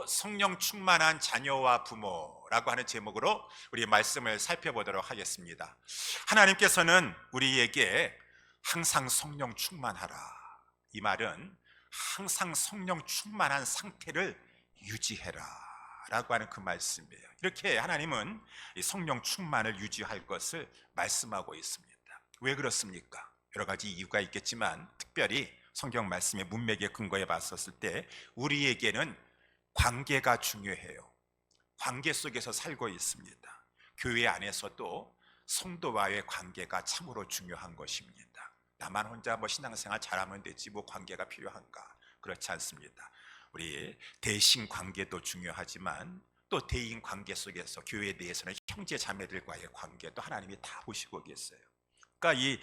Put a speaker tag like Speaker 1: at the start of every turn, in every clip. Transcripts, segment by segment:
Speaker 1: 성령 충만한 자녀와 부모라고 하는 제목으로 우리 말씀을 살펴보도록 하겠습니다. 하나님께서는 우리에게 항상 성령 충만하라, 이 말은 항상 성령 충만한 상태를 유지해라 라고 하는 그 말씀이에요. 이렇게 하나님은 이 성령 충만을 유지할 것을 말씀하고 있습니다. 왜 그렇습니까? 여러 가지 이유가 있겠지만 특별히 성경 말씀의 문맥에 근거해 봤었을 때 우리에게는 관계가 중요해요. 관계 속에서 살고 있습니다. 교회 안에서도 성도와의 관계가 참으로 중요한 것입니다. 나만 혼자 신앙생활 잘하면 되지 관계가 필요한가? 그렇지 않습니다. 우리 대신 관계도 중요하지만 또 대인 관계 속에서 교회 내에서는 형제 자매들과의 관계도 하나님이 다 보시고 계세요. 그러니까 이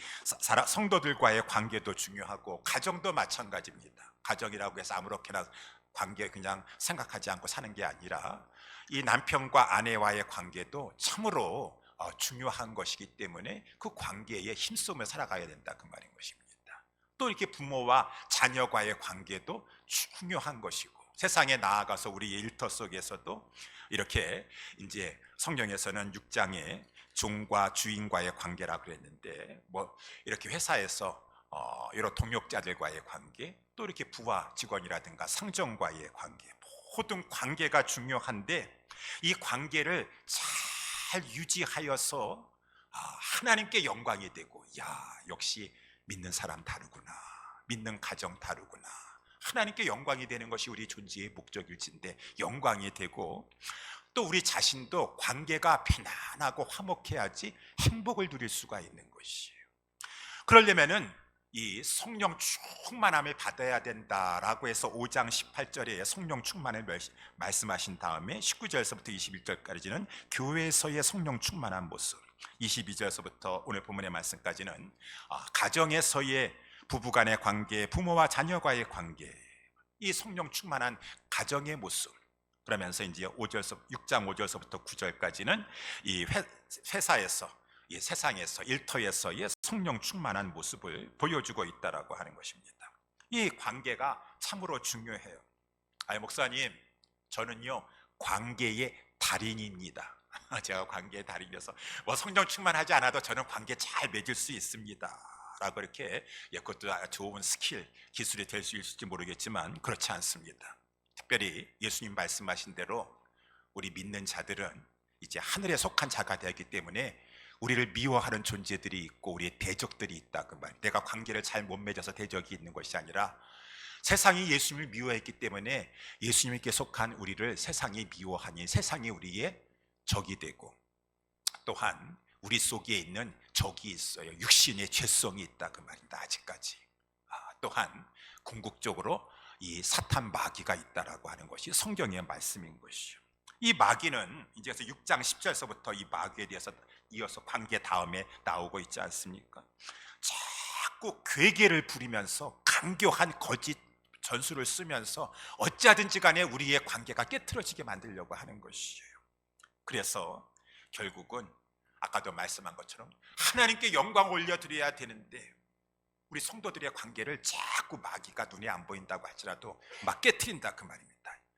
Speaker 1: 성도들과의 관계도 중요하고 가정도 마찬가지입니다. 가정이라고 해서 아무렇게나 관계 그냥 생각하지 않고 사는 게 아니라 이 남편과 아내와의 관계도 참으로 중요한 것이기 때문에 그 관계에 힘쓰며 살아가야 된다, 그 말인 것입니다. 또 이렇게 부모와 자녀과의 관계도 중요한 것이고, 세상에 나아가서 우리의 일터 속에서도 이렇게 이제 성경에서는 6장에 종과 주인과의 관계라 그랬는데, 이렇게 회사에서 여러 동역자들과의 관계, 또 이렇게 부하 직원이라든가 상정과의 관계, 모든 관계가 중요한데 이 관계를 잘 유지하여서 하나님께 영광이 되고, 역시 믿는 사람 다르구나, 믿는 가정 다르구나, 하나님께 영광이 되는 것이 우리 존재의 목적일진데 영광이 되고, 또 우리 자신도 관계가 편안하고 화목해야지 행복을 누릴 수가 있는 것이에요. 그러려면은 이 성령 충만함을 받아야 된다라고 해서 5장 18절에 성령 충만을 말씀하신 다음에 19절에서부터 21절까지는 교회에서의 성령 충만한 모습, 22절에서부터 오늘 본문의 말씀까지는 가정에서의 부부간의 관계, 부모와 자녀과의 관계, 이 성령 충만한 가정의 모습, 그러면서 이제 6장 5절서부터 9절까지는 이 회사에서, 이 세상에서, 일터에서의 성령 충만한 모습을 보여주고 있다라고 하는 것입니다. 이 관계가 참으로 중요해요. 목사님, 저는요 관계의 달인입니다. 제가 관계의 달인이어서 성령 충만하지 않아도 저는 관계 잘 맺을 수 있습니다 라고 이렇게, 그것도 좋은 스킬, 기술이 될 수 있을지 모르겠지만 그렇지 않습니다. 특별히 예수님 말씀하신 대로 우리 믿는 자들은 이제 하늘에 속한 자가 되기 때문에 우리를 미워하는 존재들이 있고 우리의 대적들이 있다, 그 말. 내가 관계를 잘 못 맺어서 대적이 있는 것이 아니라 세상이 예수님을 미워했기 때문에 예수님께 속한 우리를 세상이 미워하니 세상이 우리의 적이 되고, 또한 우리 속에 있는 적이 있어요. 육신의 죄성이 있다, 그 말입니다. 아직까지. 또한 궁극적으로 이 사탄 마귀가 있다라고 하는 것이 성경의 말씀인 것이죠. 이 마귀는 이제 6장 10절서부터 이 마귀에 대해서 이어서 관계 다음에 나오고 있지 않습니까? 자꾸 괴계를 부리면서 강교한 거짓 전술을 쓰면서 어찌하든지 간에 우리의 관계가 깨트려지게 만들려고 하는 것이에요. 그래서 결국은 아까도 말씀한 것처럼 하나님께 영광 올려드려야 되는데 우리 성도들의 관계를 자꾸 마귀가 눈에 안 보인다고 할지라도 막 깨트린다, 그 말입니다.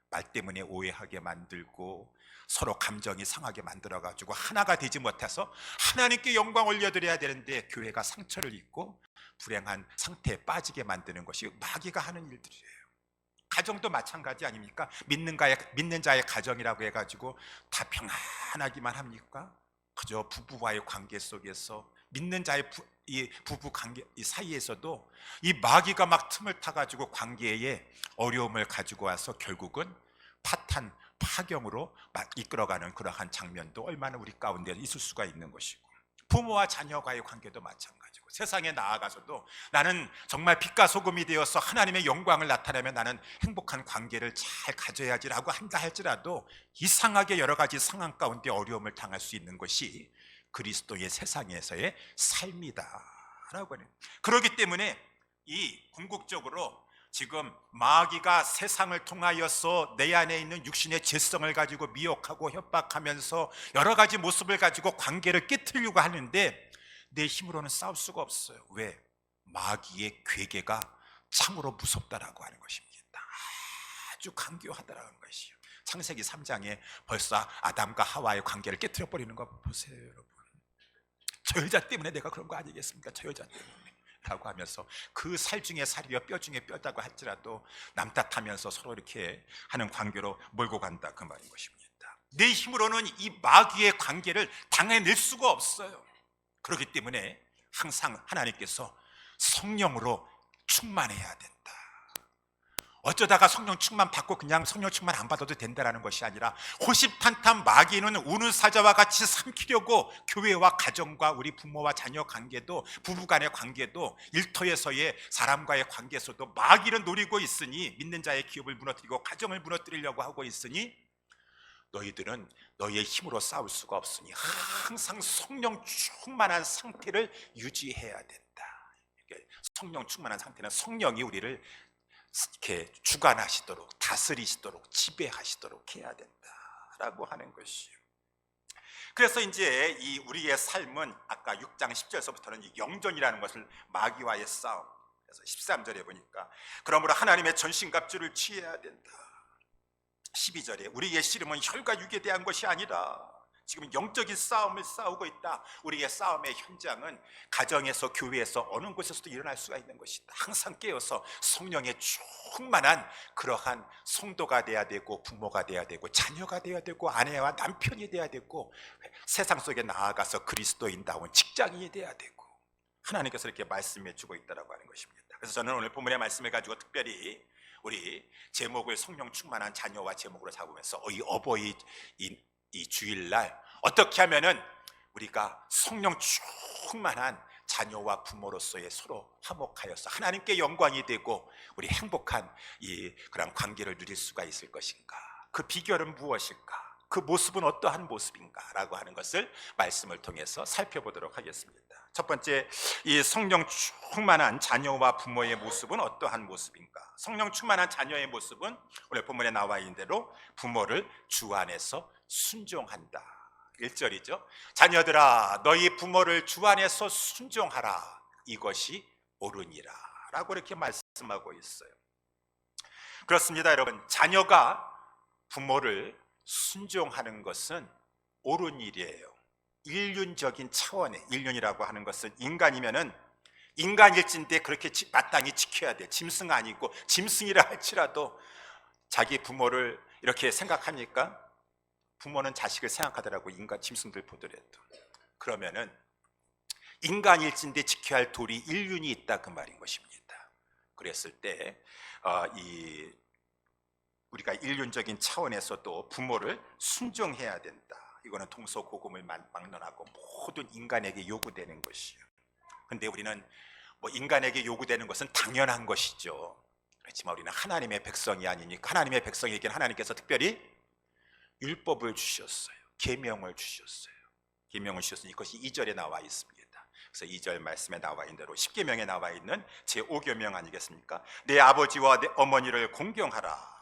Speaker 1: 말 때문에 오해하게 만들고 서로 감정이 상하게 만들어가지고 하나가 되지 못해서 하나님께 영광 올려드려야 되는데 교회가 상처를 입고 불행한 상태에 빠지게 만드는 것이 마귀가 하는 일들이에요. 가정도 마찬가지 아닙니까? 믿는 자의 가정이라고 해가지고 다 평안하기만 합니까? 그저 부부와의 관계 속에서 믿는 자의 이 부부 관계 이 사이에서도 이 마귀가 막 틈을 타가지고 관계에 어려움을 가지고 와서 결국은 파탄, 파경으로 이끌어가는 그러한 장면도 얼마나 우리 가운데 있을 수가 있는 것이고, 부모와 자녀과의 관계도 마찬가지고, 세상에 나아가서도 나는 정말 빛과 소금이 되어서 하나님의 영광을 나타내면 나는 행복한 관계를 잘 가져야지라고 한다 할지라도 이상하게 여러 가지 상황 가운데 어려움을 당할 수 있는 것이 그리스도의 세상에서의 삶이다라고 하는. 그렇기 때문에 이 궁극적으로 지금 마귀가 세상을 통하여서 내 안에 있는 육신의 죄성을 가지고 미혹하고 협박하면서 여러 가지 모습을 가지고 관계를 깨트리려고 하는데 내 힘으로는 싸울 수가 없어요. 왜? 마귀의 괴계가 참으로 무섭다라고 하는 것입니다. 아주 강교하다라는 것이요. 창세기 3장에 벌써 아담과 하와의 관계를 깨뜨려 버리는 거 보세요, 여러분. 저 여자 때문에 내가 그런 거 아니겠습니까? 저 여자 때문에 라고 하면서 그 살 중에 살이요 뼈 중에 뼈다고 할지라도 남탓하면서 서로 이렇게 하는 관계로 몰고 간다, 그 말인 것입니다. 내 힘으로는 이 마귀의 관계를 당해낼 수가 없어요. 그렇기 때문에 항상 하나님께서 성령으로 충만해야 된다. 어쩌다가 성령 충만 받고 그냥 성령 충만 안 받아도 된다는 것이 아니라 호시탄탄 마귀는 우는 사자와 같이 삼키려고 교회와 가정과 우리 부모와 자녀 관계도, 부부간의 관계도, 일터에서의 사람과의 관계에서도 마귀는 노리고 있으니, 믿는 자의 기업을 무너뜨리고 가정을 무너뜨리려고 하고 있으니 너희들은 너희의 힘으로 싸울 수가 없으니 항상 성령 충만한 상태를 유지해야 된다. 성령 충만한 상태는 성령이 우리를 이렇게 주관하시도록, 다스리시도록, 지배하시도록 해야 된다라고 하는 것이요. 그래서 이제 이 우리의 삶은 아까 6장 10절에서부터는 영전이라는 것을, 마귀와의 싸움. 그래서 13절에 보니까 그러므로 하나님의 전신갑주를 취해야 된다. 12절에 우리의 씨름은 혈과 육에 대한 것이 아니라, 지금 영적인 싸움을 싸우고 있다. 우리의 싸움의 현장은 가정에서, 교회에서, 어느 곳에서도 일어날 수가 있는 것이다. 항상 깨어서 성령의 충만한 그러한 성도가 돼야 되고, 부모가 돼야 되고, 자녀가 돼야 되고, 아내와 남편이 돼야 되고, 세상 속에 나아가서 그리스도인다운 직장인이 돼야 되고, 하나님께서 이렇게 말씀해 주고 있다고 하는 것입니다. 그래서 저는 오늘 본문의 말씀을 가지고 특별히 우리 제목을 성령 충만한 자녀와 제목으로 잡으면서 어버이 이 주일날 어떻게 하면은 우리가 성령 충만한 자녀와 부모로서의 서로 화목하여서 하나님께 영광이 되고 우리 행복한 이 그런 관계를 누릴 수가 있을 것인가, 그 비결은 무엇일까, 그 모습은 어떠한 모습인가 라고 하는 것을 말씀을 통해서 살펴보도록 하겠습니다. 첫 번째, 이 성령 충만한 자녀와 부모의 모습은 어떠한 모습인가? 성령 충만한 자녀의 모습은 오늘 본문에 나와 있는 대로 부모를 주 안에서 순종한다. 1절이죠. 자녀들아 너희 부모를 주 안에서 순종하라, 이것이 옳으니라 라고 이렇게 말씀하고 있어요. 그렇습니다, 여러분. 자녀가 부모를 순종하는 것은 옳은 일이에요. 인륜적인 차원의, 인륜이라고 하는 것은 인간이면은 인간일진데 그렇게 마땅히 지켜야 돼. 짐승 아니고, 짐승이라 할지라도 자기 부모를 이렇게 생각합니까? 부모는 자식을 생각하더라고, 인간 짐승들 보더라도. 그러면은 인간일진데 지켜야 할 도리, 인륜이 있다, 그 말인 것입니다. 그랬을 때 우리가 인륜적인 차원에서도 부모를 순종해야 된다. 이거는 동서고금을 막론하고 모든 인간에게 요구되는 것이요. 근데 우리는 인간에게 요구되는 것은 당연한 것이죠. 그렇지만 우리는 하나님의 백성이 아니니까, 하나님의 백성에게는 하나님께서 특별히 율법을 주셨어요. 계명을 주셨어요. 계명을 주셨으니 이것이 2절에 나와 있습니다. 그래서 2절 말씀에 나와 있는 대로 10계명에 나와 있는 제5계명 아니겠습니까? 내 아버지와 내 어머니를 공경하라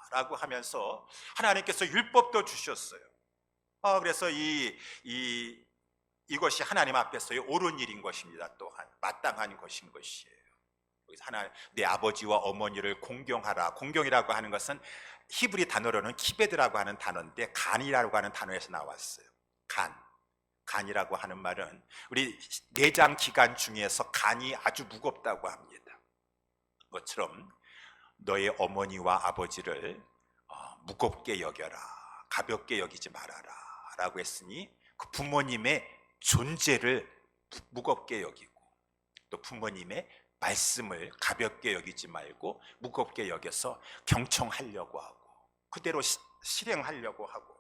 Speaker 1: 라고 하면서 하나님께서 율법도 주셨어요. 그래서 이것이 하나님 앞에서의 옳은 일인 것입니다. 또한 마땅한 것인 것이에요. 여기서 내 아버지와 어머니를 공경하라. 공경이라고 하는 것은 히브리 단어로는 키베드라고 하는 단어인데, 간이라고 하는 단어에서 나왔어요. 간이라고 하는 말은 우리 내장 기관 중에서 간이 아주 무겁다고 합니다. 그것처럼 너의 어머니와 아버지를 무겁게 여겨라, 가볍게 여기지 말아라 라고 했으니, 그 부모님의 존재를 무겁게 여기고, 또 부모님의 말씀을 가볍게 여기지 말고 무겁게 여겨서 경청하려고 하고 그대로 실행하려고 하고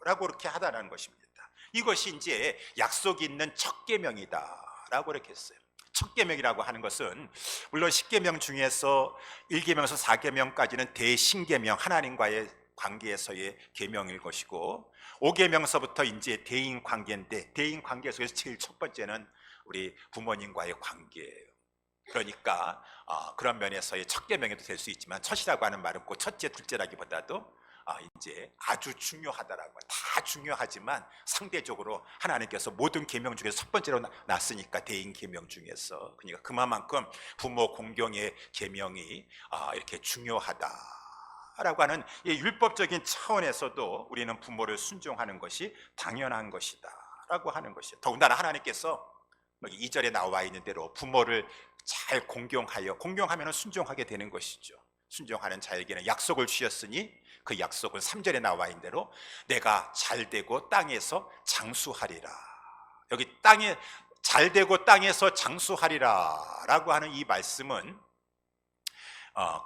Speaker 1: 라고 이렇게 하다라는 것입니다. 이것이 이제 약속이 있는 첫 계명이다 라고 이렇게 했어요. 첫 계명이라고 하는 것은 물론 10계명 중에서 1계명에서 4계명까지는 대신계명, 하나님과의 관계에서의 계명일 것이고, 5계명서부터 이제 대인 관계인데, 대인 관계 속에서 제일 첫 번째는 우리 부모님과의 관계예요. 그러니까 그런 면에서의 첫 계명에도 될 수 있지만, 첫이라고 하는 말은 꼭 첫째, 둘째라기보다도 이제 아주 중요하다라고, 다 중요하지만 상대적으로 하나님께서 모든 계명 중에서 첫 번째로 놨으니까, 대인 계명 중에서. 그러니까 그만큼 부모 공경의 계명이 이렇게 중요하다 라고 하는 이 율법적인 차원에서도 우리는 부모를 순종하는 것이 당연한 것이다 라고 하는 것이에요. 더군다나 하나님께서 2절에 나와 있는 대로 부모를 잘 공경하면 순종하게 되는 것이죠. 순종하는 자에게는 약속을 주셨으니 그 약속은 3절에 나와 있는 대로 내가 잘되고 땅에서 장수하리라. 여기 땅에 잘되고 땅에서 장수하리라 라고 하는 이 말씀은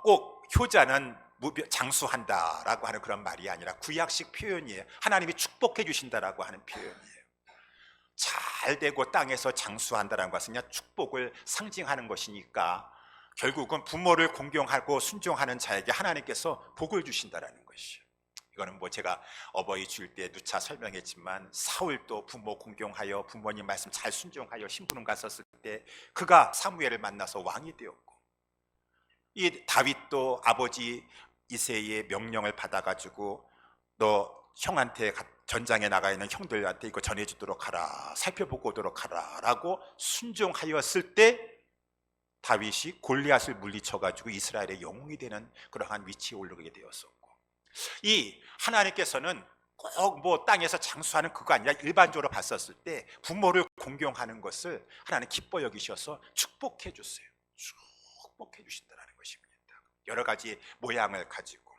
Speaker 1: 꼭 효자는 장수한다라고 하는 그런 말이 아니라 구약식 표현이에요. 하나님이 축복해 주신다라고 하는 표현이에요. 잘되고 땅에서 장수한다라는 것은 그냥 축복을 상징하는 것이니까 결국은 부모를 공경하고 순종하는 자에게 하나님께서 복을 주신다라는 것이에요. 이거는 제가 어버이 주일 때 누차 설명했지만 사울도 부모 공경하여 부모님 말씀 잘 순종하여 심부름 갔었을 때 그가 사무엘을 만나서 왕이 되었고, 이 다윗도 아버지 이새의 명령을 받아가지고 너 형한테 전장에 나가 있는 형들한테 이거 전해주도록 하라, 살펴보고 오도록 하라 라고 순종하였을 때 다윗이 골리앗을 물리쳐가지고 이스라엘의 영웅이 되는 그러한 위치에 오르게 되었었고, 이 하나님께서는 꼭 땅에서 장수하는 그거 아니라 일반적으로 봤었을 때 부모를 공경하는 것을 하나님 기뻐 여기셔서 축복해 주세요. 축복해 주신다는 것입니다. 여러 가지 모양을 가지고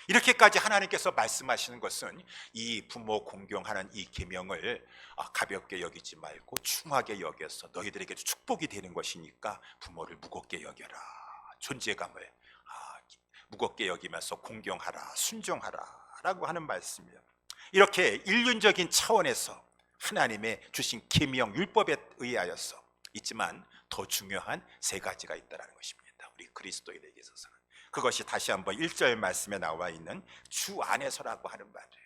Speaker 1: 이렇게까지 하나님께서 말씀하시는 것은 이 부모 공경하는 이 계명을 가볍게 여기지 말고 중하게 여겨서 너희들에게도 축복이 되는 것이니까 부모를 무겁게 여겨라. 존재감을 무겁게 여기면서 공경하라, 순종하라 라고 하는 말씀이에요. 이렇게 인륜적인 차원에서 하나님의 주신 계명 율법에 의하여서 있지만 더 중요한 세 가지가 있다는 것입니다. 우리 그리스도인에게 있어서는 그것이 다시 한번 1절 말씀에 나와 있는 주 안에서라고 하는 말이에요.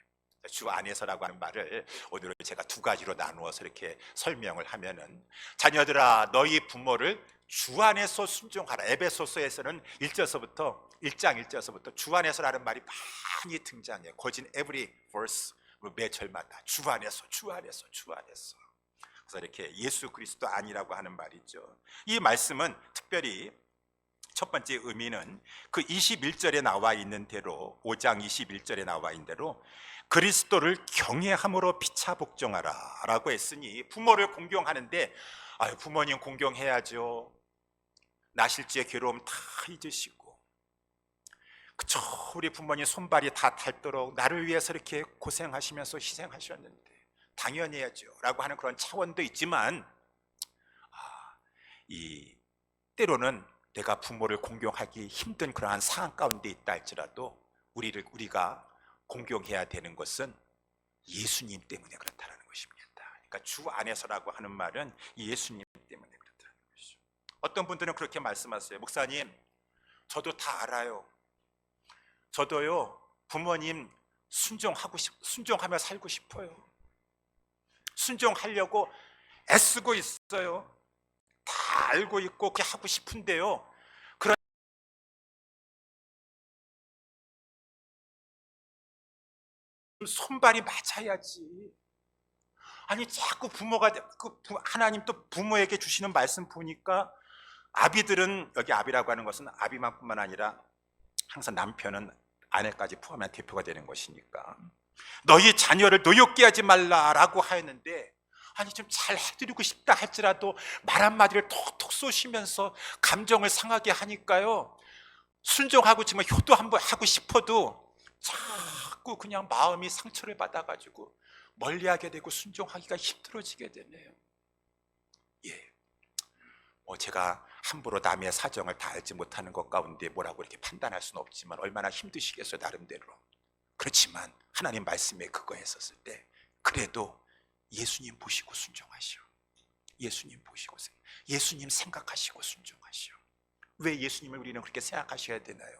Speaker 1: 주 안에서라고 하는 말을 오늘 제가 두 가지로 나누어서 이렇게 설명을 하면은, 자녀들아 너희 부모를 주 안에서 순종하라. 에베소서에서는 1장 1절서부터 주 안에서라는 말이 많이 등장해요. 거진 every verse, 매 절마다 주 안에서. 그래서 이렇게 예수 그리스도 안이라고 하는 말이죠. 이 말씀은 특별히 첫 번째 의미는 그 21절에 나와 있는 대로, 5장 21절에 나와 있는 대로 그리스도를 경외함으로 피차 복종하라 라고 했으니, 부모를 공경하는데 부모님 공경해야죠. 나실지의 괴로움 다 잊으시고, 그쵸, 우리 부모님 손발이 다 닳도록 나를 위해서 이렇게 고생하시면서 희생하셨는데 당연히 해야죠 라고 하는 그런 차원도 있지만, 때로는 내가 부모를 공경하기 힘든 그러한 상황 가운데 있다 할지라도 우리가 공경해야 되는 것은 예수님 때문에 그렇다는 것입니다. 그러니까 주 안에서라고 하는 말은 예수님 때문에 그렇다는 것이죠. 어떤 분들은 그렇게 말씀하세요. 목사님, 저도 다 알아요. 저도요 부모님 순종하며 살고 싶어요. 순종하려고 애쓰고 있어요. 다 알고 있고 그렇게 하고 싶은데요, 그런 손발이 맞아야지. 아니 자꾸 하나님 또 부모에게 주시는 말씀 보니까, 아비들은, 여기 아비라고 하는 것은 아비만뿐만 아니라 항상 남편은 아내까지 포함한 대표가 되는 것이니까, 너희 자녀를 노엽게 하지 말라라고 하였는데, 아니 좀 잘 해드리고 싶다 할지라도 말 한마디를 톡톡 쏘시면서 감정을 상하게 하니까요, 순종하고 지금 효도 한번 하고 싶어도 자꾸 그냥 마음이 상처를 받아가지고 멀리하게 되고 순종하기가 힘들어지게 되네요. 제가 함부로 남의 사정을 다 알지 못하는 것 가운데 뭐라고 이렇게 판단할 수는 없지만 얼마나 힘드시겠어요, 나름대로. 그렇지만 하나님 말씀에 그거에 있었을 때 그래도 예수님 보시고 순종하시오. 예수님 생각하시고 순종하시오. 왜 예수님을 우리는 그렇게 생각하셔야 되나요?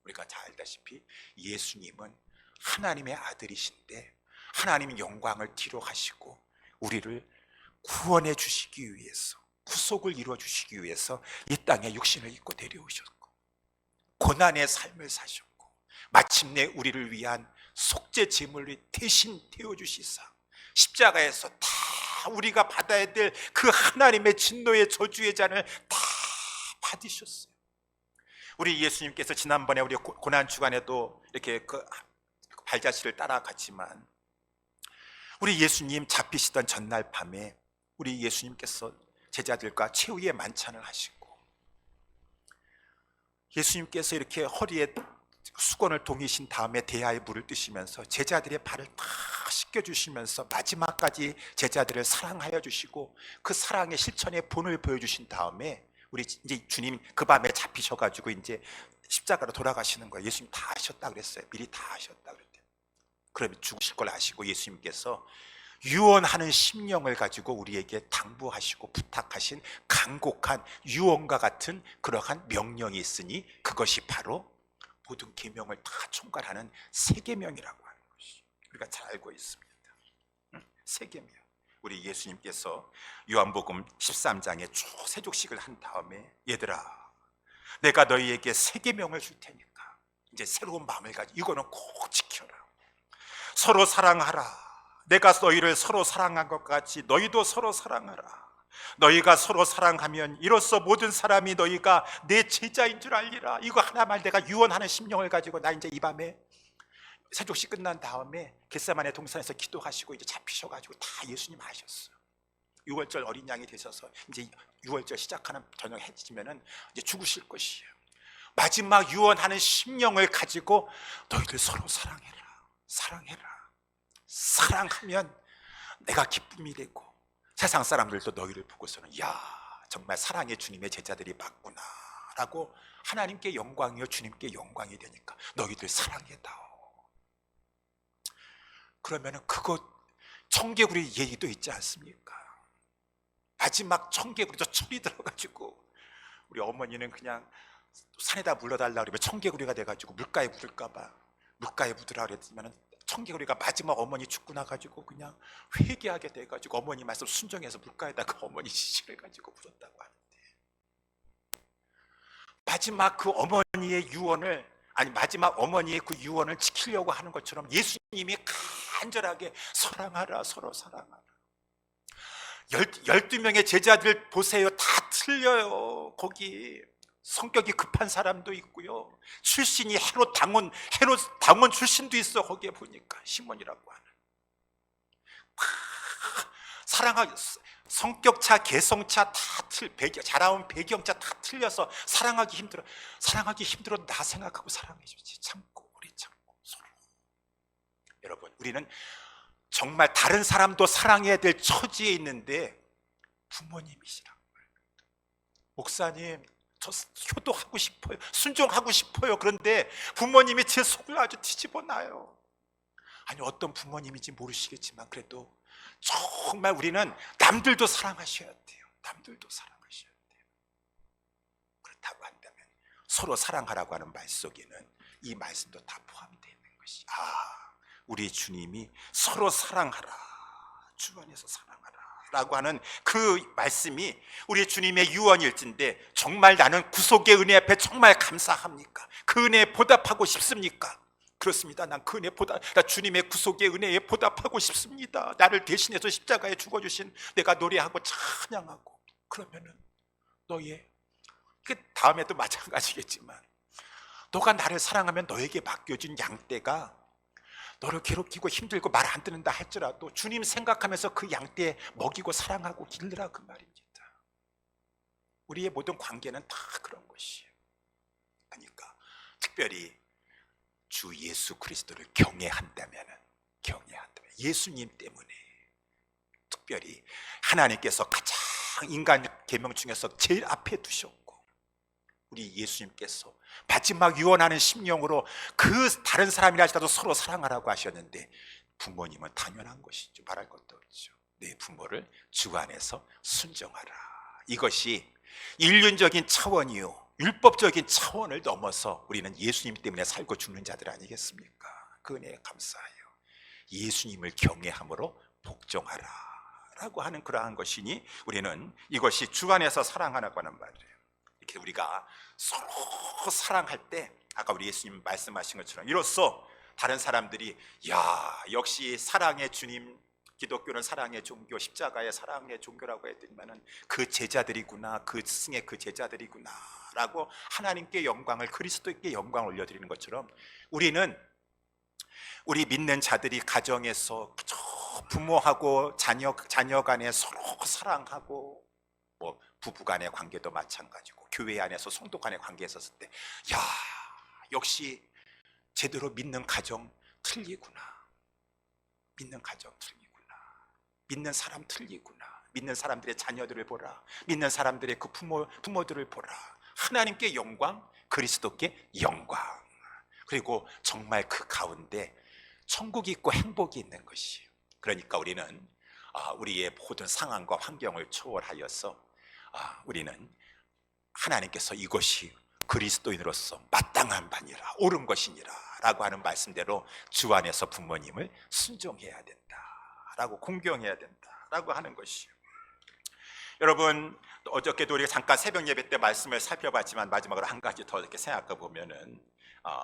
Speaker 1: 우리가 잘 알다시피 예수님은 하나님의 아들이신데 하나님의 영광을 뒤로 하시고 우리를 구원해 주시기 위해서, 구속을 이루어 주시기 위해서 이 땅에 육신을 입고 내려오셨고 고난의 삶을 사셨고 마침내 우리를 위한 속죄 제물을 대신 태워주시사 십자가에서 다 우리가 받아야 될 그 하나님의 진노의 저주의 잔을 다 받으셨어요. 우리 예수님께서 지난번에 우리 고난 주간에도 이렇게 그 발자취를 따라갔지만, 우리 예수님 잡히시던 전날 밤에 우리 예수님께서 제자들과 최후의 만찬을 하시고, 예수님께서 이렇게 허리에 수건을 동이신 다음에 대야에 물을 뜨시면서 제자들의 발을 다 씻겨주시면서 마지막까지 제자들을 사랑하여 주시고 그 사랑의 실천의 본을 보여주신 다음에 우리 이제 주님 그 밤에 잡히셔가지고 이제 십자가로 돌아가시는 거예요. 예수님 다 하셨다 그랬어요. 미리 다 하셨다 그랬대요. 그러면 죽으실 걸 아시고 예수님께서 유언하는 심령을 가지고 우리에게 당부하시고 부탁하신 간곡한 유언과 같은 그러한 명령이 있으니 그것이 바로 모든 계명을 다 총괄하는 세계명이라고 하는 것이 우리가 잘 알고 있습니다. 세계명. 우리 예수님께서 요한복음 13장에 세족식을 한 다음에 얘들아, 내가 너희에게 세계명을 줄 테니까 이제 새로운 마음을 가지고 이거는 꼭 지켜라. 서로 사랑하라. 내가 너희를 서로 사랑한 것 같이 너희도 서로 사랑하라. 너희가 서로 사랑하면 이로써 모든 사람이 너희가 내 제자인 줄 알리라. 이거 하나만 내가 유언하는 심령을 가지고 나 이제 이 밤에 세족식 끝난 다음에 겟세마네 동산에서 기도하시고 이제 잡히셔가지고 다 예수님 하셨어요. 6월절 어린 양이 되셔서 이제 6월절 시작하는 저녁 해지면은 이제 죽으실 것이에요. 마지막 유언하는 심령을 가지고 너희들 서로 사랑해라. 사랑해라. 사랑하면 내가 기쁨이 되고 세상 사람들도 너희를 보고서는 야, 정말 사랑의 주님의 제자들이 맞구나 라고 하나님께 영광이요 주님께 영광이 되니까 너희들 사랑해다오. 그러면은 그거 청개구리 얘기도 있지 않습니까? 마지막 청개구리도 철이 들어가지고 우리 어머니는 그냥 산에다 물러달라 그러면 청개구리가 돼가지고 물가에 묻을까봐 물가에 묻으라 그랬지만은 청개구리가 마지막 어머니 죽고 나가지고 그냥 회개하게 돼가지고 어머니 말씀 순종해서 물가에다가 어머니 시신을 가지고 묻었다고 하는데, 마지막 그 어머니의 유언을 마지막 어머니의 그 유언을 지키려고 하는 것처럼 예수님이 간절하게 사랑하라, 서로 사랑하라. 12명의 제자들 보세요. 다 틀려요. 거기 성격이 급한 사람도 있고요. 출신이 헤롯 당원 출신도 있어. 거기에 보니까 시몬이라고 하는. 사랑하기 성격차, 개성차 다 자라온 배경차 다 틀려서 사랑하기 힘들어. 나 생각하고 사랑해 주지. 참고 오래 참고 서로. 여러분, 우리는 정말 다른 사람도 사랑해야 될 처지에 있는데 부모님이시란 말이에요. 목사님, 저 효도하고 싶어요. 순종하고 싶어요. 그런데 부모님이 제 속을 아주 뒤집어 놔요. 아니, 어떤 부모님인지 모르시겠지만 그래도 정말 우리는 남들도 사랑하셔야 돼요. 남들도 사랑하셔야 돼요. 그렇다고 한다면 서로 사랑하라고 하는 말 속에는 이 말씀도 다 포함되어 있는 것이, 우리 주님이 서로 사랑하라, 주 안에서 사랑하라 라고 하는 그 말씀이 우리 주님의 유언일진데, 정말 나는 구속의 은혜 앞에 정말 감사합니까? 그 은혜에 보답하고 싶습니까? 그렇습니다. 난 그 은혜 나 주님의 구속의 은혜에 보답하고 싶습니다. 나를 대신해서 십자가에 죽어주신 내가 노래하고 찬양하고. 그러면은 너의 그 다음에도 마찬가지겠지만, 너가 나를 사랑하면 너에게 맡겨진 양떼가 너를 괴롭히고 힘들고 말 안 듣는다 할지라도 주님 생각하면서 그 양떼 먹이고 사랑하고 기르라, 그 말입니다. 우리의 모든 관계는 다 그런 것이에요. 그러니까 특별히 주 예수 그리스도를 경외한다면 예수님 때문에 특별히 하나님께서 가장 인간 계명 중에서 제일 앞에 두셨고, 우리 예수님께서 마지막 유언하는 심령으로 그 다른 사람이라 할지라도 서로 사랑하라고 하셨는데, 부모님은 당연한 것이죠. 말할 것도 없죠. 내 부모를 주 안에서 순종하라. 이것이 인륜적인 차원이요, 율법적인 차원을 넘어서 우리는 예수님 때문에 살고 죽는 자들 아니겠습니까? 그 은혜에 감사해요. 예수님을 경외함으로 복종하라 라고 하는 그러한 것이니, 우리는 이것이 주 안에서 사랑하라고 하는 말이에요. 이렇게 우리가 서로 사랑할 때 아까 우리 예수님 말씀하신 것처럼 이로써 다른 사람들이 야, 역시 사랑의 주님 기독교는 사랑의 종교, 십자가의 사랑의 종교라고 했더니만은 그 제자들이구나, 그 스승의 그 제자들이구나 라고 하나님께 영광을, 그리스도께 영광을 올려드리는 것처럼 우리는 우리 믿는 자들이 가정에서 그저 부모하고 자녀 간에 서로 사랑하고, 뭐 부부 간의 관계도 마찬가지고 교회 안에서 성도 간의 관계에 있었을 때, 야, 역시 제대로 믿는 가정 틀리구나, 믿는 가정 틀리구나, 믿는 사람 틀리구나, 믿는 사람들의 자녀들을 보라, 믿는 사람들의 그 부모들을 보라. 하나님께 영광, 그리스도께 영광. 그리고 정말 그 가운데 천국이 있고 행복이 있는 것이에요. 그러니까 우리는 우리의 모든 상황과 환경을 초월하여서 우리는 하나님께서 이것이 그리스도인으로서 마땅한 바니라, 옳은 것이니라 라고 하는 말씀대로 주 안에서 부모님을 순종해야 된다 라고, 공경해야 된다 라고 하는 것이에요. 여러분, 어저께도 우리가 잠깐 새벽 예배 때 말씀을 살펴봤지만 마지막으로 한 가지 더 이렇게 생각해 보면은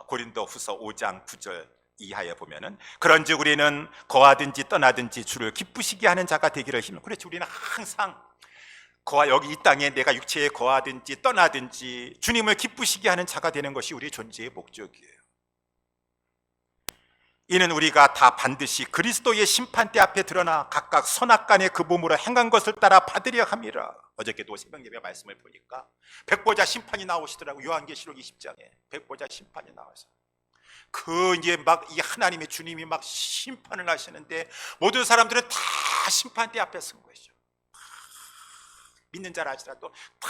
Speaker 1: 고린도후서 5장 9절 이하에 보면은, 그런즉 우리는 거하든지 떠나든지 주를 기쁘시게 하는 자가 되기를 힘을. 그렇지, 우리는 항상 여기 이 땅에 내가 육체에 거하든지 떠나든지 주님을 기쁘시게 하는 자가 되는 것이 우리 존재의 목적이에요. 이는 우리가 다 반드시 그리스도의 심판대 앞에 드러나 각각 선악간의 그 몸으로 행한 것을 따라 받으려 함이라. 어저께도 새벽 예배 말씀을 보니까 백보자 심판이 나오시더라고. 요한계시록 20장에 백보자 심판이 나와서 이제 막 이 하나님의 주님이 막 심판을 하시는데 모든 사람들은 다 심판대 앞에 선 것이죠. 믿는 자라 할지라도 다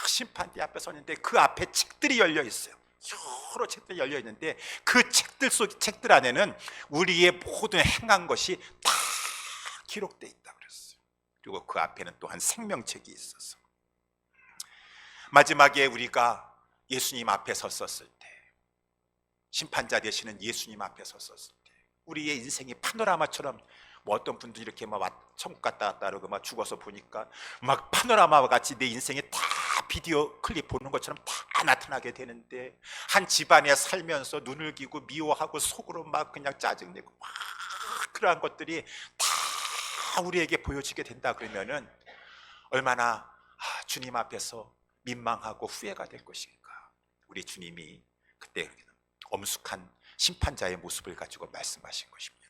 Speaker 1: 심판대 앞에 섰는데 그 앞에 책들이 열려 있어요. 여러 책들이 열려 있는데 그 책들 안에는 우리의 모든 행한 것이 다 기록되어 있다 그랬어요. 그리고 그 앞에는 또한 생명책이 있어서 마지막에 우리가 예수님 앞에 섰었을 때, 심판자 되시는 예수님 앞에 섰었을 때 우리의 인생이 파노라마처럼, 뭐 어떤 분들이 이렇게 막 천국 갔다 왔다 그러고 막 죽어서 보니까 막 파노라마와 같이 내 인생에 다 비디오 클립 보는 것처럼 다 나타나게 되는데, 한 집안에 살면서 눈을 기고 미워하고 속으로 막 그냥 짜증내고 막 그러한 것들이 다 우리에게 보여지게 된다 그러면은 얼마나 주님 앞에서 민망하고 후회가 될 것인가. 우리 주님이 그때 엄숙한 심판자의 모습을 가지고 말씀하신 것입니다.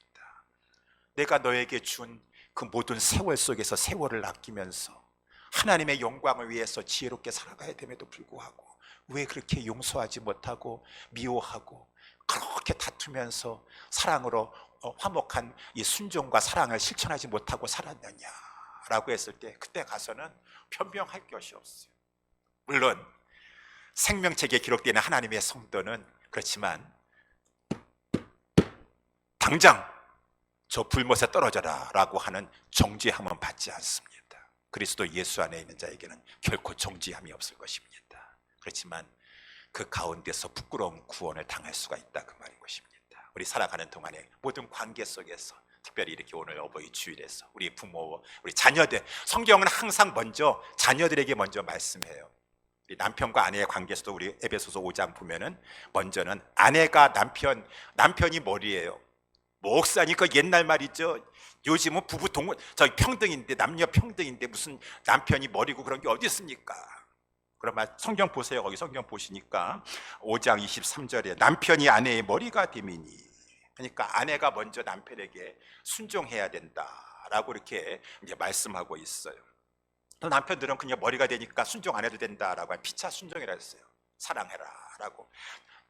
Speaker 1: 내가 너에게 준 그 모든 세월 속에서 세월을 아끼면서 하나님의 영광을 위해서 지혜롭게 살아가야 됨에도 불구하고 왜 그렇게 용서하지 못하고 미워하고 그렇게 다투면서 사랑으로 화목한 이 순종과 사랑을 실천하지 못하고 살았느냐라고 했을 때, 그때 가서는 변명할 것이 없어요. 물론 생명책에 기록되는 하나님의 성도는 그렇지만 당장 저 불못에 떨어져라 라고 하는 정죄함은 받지 않습니다. 그리스도 예수 안에 있는 자에게는 결코 정죄함이 없을 것입니다. 그렇지만 그 가운데서 부끄러운 구원을 당할 수가 있다, 그 말인 것입니다. 우리 살아가는 동안에 모든 관계 속에서, 특별히 이렇게 오늘 어버이 주일에서 우리 부모, 우리 자녀들, 성경은 항상 먼저 자녀들에게 먼저 말씀해요. 남편과 아내의 관계에서도 우리 에베소서 5장 보면은 먼저는 아내가 남편이 머리예요. 목사니까 옛날 말이죠. 요즘은 부부 평등인데, 남녀 평등인데 무슨 남편이 머리고 그런 게 어디 있습니까? 그러면 성경 보세요. 거기 성경 보시니까 5장 23절에 남편이 아내의 머리가 됨이니, 그러니까 아내가 먼저 남편에게 순종해야 된다라고 이렇게 이제 말씀하고 있어요. 또 남편들은 그냥 머리가 되니까 순종 안 해도 된다라고 피차 순종이라 했어요. 사랑해라라고.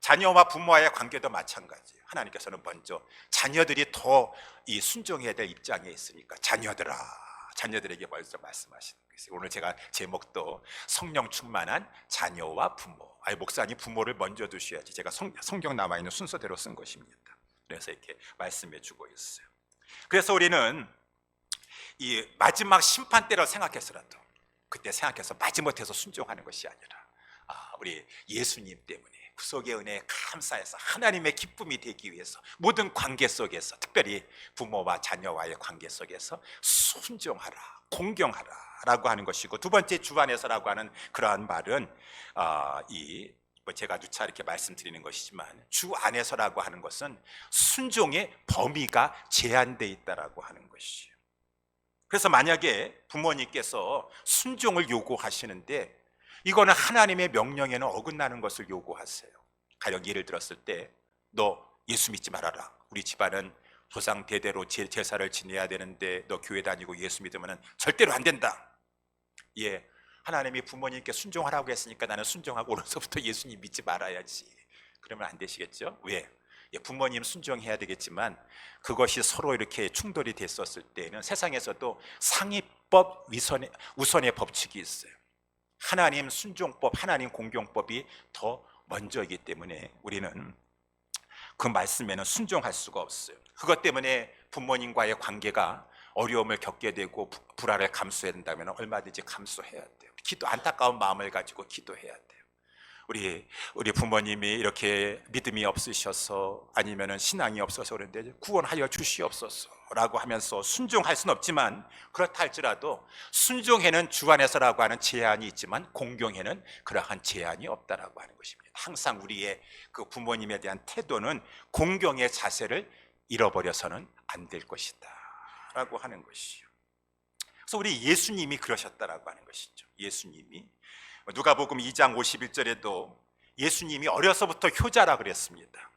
Speaker 1: 자녀와 부모와의 관계도 마찬가지예요. 하나님께서는 먼저 자녀들이 더 이 순종해야 될 입장에 있으니까 자녀들에게 먼저 말씀하시는 거예요. 오늘 제가 제목도 성령 충만한 자녀와 부모. 목사님 부모를 먼저 두셔야지. 제가 성경 남아 있는 순서대로 쓴 것입니다. 그래서 이렇게 말씀해 주고 있어요. 그래서 우리는 이 마지막 심판 때를 생각해서라도 그때 생각해서 마지못해서 순종하는 것이 아니라 우리 예수님 때문에 구속의 은혜에 감사해서 하나님의 기쁨이 되기 위해서 모든 관계 속에서, 특별히 부모와 자녀와의 관계 속에서 순종하라, 공경하라 라고 하는 것이고, 두 번째 주 안에서라고 하는 그러한 말은 제가 누차 이렇게 말씀드리는 것이지만 주 안에서라고 하는 것은 순종의 범위가 제한되어 있다라고 하는 것이에요. 그래서 만약에 부모님께서 순종을 요구하시는데 이거는 하나님의 명령에는 어긋나는 것을 요구하세요. 가령 예를 들었을 때 너 예수 믿지 말아라. 우리 집안은 조상 대대로 제사를 지내야 되는데 너 교회 다니고 예수 믿으면 절대로 안 된다. 예, 하나님이 부모님께 순종하라고 했으니까 나는 순종하고 오늘서부터 예수님 믿지 말아야지. 그러면 안 되시겠죠? 왜? 예, 부모님 순종해야 되겠지만 그것이 서로 이렇게 충돌이 됐었을 때는 세상에서도 상위법 우선의 법칙이 있어요. 하나님 순종법, 하나님 공경법이 더 먼저이기 때문에 우리는 그 말씀에는 순종할 수가 없어요. 그것 때문에 부모님과의 관계가 어려움을 겪게 되고 불화를 감수해야 된다면 얼마든지 감수해야 돼요. 안타까운 마음을 가지고 기도해야 돼요. 우리 부모님이 이렇게 믿음이 없으셔서 아니면은 신앙이 없어서 그런데 구원하여 주시옵소서라고 하면서 순종할 수는 없지만 그렇다 할지라도 순종에는 주 안에서라고 하는 제한이 있지만 공경에는 그러한 제한이 없다라고 하는 것입니다. 항상 우리의 그 부모님에 대한 태도는 공경의 자세를 잃어버려서는 안 될 것이다 라고 하는 것이요. 그래서 우리 예수님이 그러셨다라고 하는 것이죠. 예수님이 누가복음 2장 51절에도 예수님이 어려서부터 효자라 그랬습니다.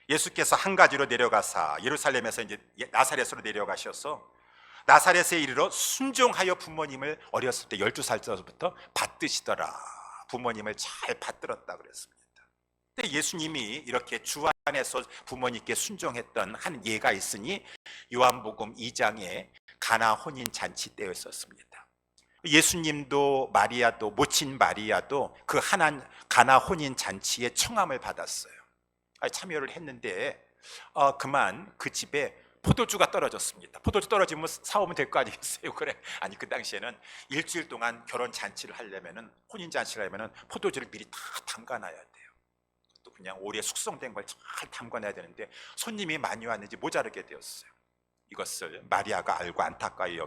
Speaker 1: 예수께서 한 가지로 내려가사 예루살렘에서 이제 나사렛으로 내려가셔서 나사렛에 이르러 순종하여 부모님을 어렸을 때 12살부터 받드시더라. 부모님을 잘 받들었다 그랬습니다. 근데 예수님이 이렇게 주 안에서 부모님께 순종했던 한 예가 있으니 요한복음 2장에 가나 혼인 잔치 때였었습니다. 예수님도 마리아도 모친 마리아도 그 가나 혼인 잔치에 청함을 받았어요. 참여를 했는데 그만 그 집에 포도주가 떨어졌습니다. 포도주 떨어지면 사오면 될 거 아니겠어요? 그래. 아니 그 당시에는 일주일 동안 결혼 잔치를 하려면은 혼인 잔치를 하려면은 포도주를 미리 다 담가놔야 돼요. 또 그냥 오래 숙성된 걸 잘 담가놔야 되는데 손님이 많이 왔는지 모자르게 되었어요. 이것을 마리아가 알고 안타까이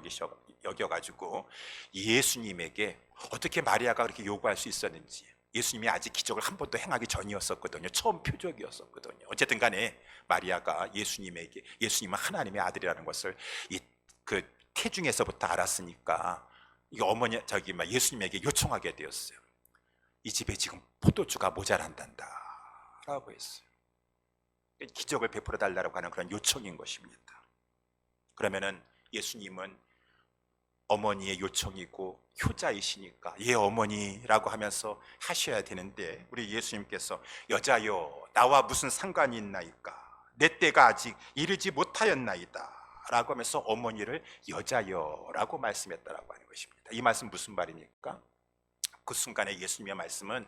Speaker 1: 여겨가지고 예수님에게 어떻게 마리아가 그렇게 요구할 수 있었는지, 예수님이 아직 기적을 한 번도 행하기 전이었었거든요. 처음 표적이었었거든요. 어쨌든 간에 마리아가 예수님은 하나님의 아들이라는 것을 그 태중에서부터 알았으니까 예수님에게 요청하게 되었어요. 이 집에 지금 포도주가 모자란단다 라고 했어요. 기적을 베풀어 달라고 하는 그런 요청인 것입니다. 그러면은 예수님은 어머니의 요청이고 효자이시니까 예 어머니라고 하면서 하셔야 되는데 우리 예수님께서 여자여 나와 무슨 상관이 있나이까 내 때가 아직 이르지 못하였나이다 라고 하면서 어머니를 여자여라고 말씀했다라고 하는 것입니다. 이 말씀 무슨 말입니까? 그 순간에 예수님의 말씀은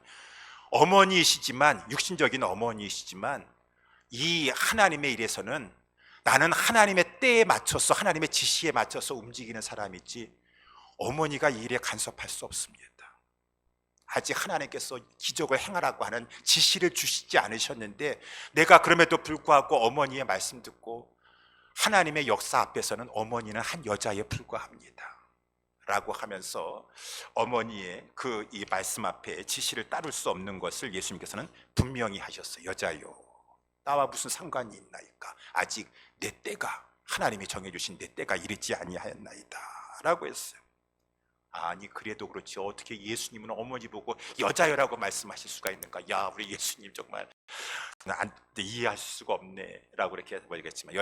Speaker 1: 어머니이시지만 육신적인 어머니이시지만 이 하나님의 일에서는 나는 하나님의 때에 맞춰서 하나님의 지시에 맞춰서 움직이는 사람이지 어머니가 이 일에 간섭할 수 없습니다. 아직 하나님께서 기적을 행하라고 하는 지시를 주시지 않으셨는데 내가 그럼에도 불구하고 어머니의 말씀 듣고 하나님의 역사 앞에서는 어머니는 한 여자에 불과합니다 라고 하면서 어머니의 이 말씀 앞에 지시를 따를 수 없는 것을 예수님께서는 분명히 하셨어요. 여자요 나와 무슨 상관이 있나이까 아직 내 때가 하나님이 정해주신 내 때가 이르지 아니하였나이다 라고 했어요. 아니 그래도 그렇지 어떻게 예수님은 어머니 보고 여자여라고 말씀하실 수가 있는가. 야 우리 예수님 정말 이해할 수가 없네 라고 이렇게 말겠지만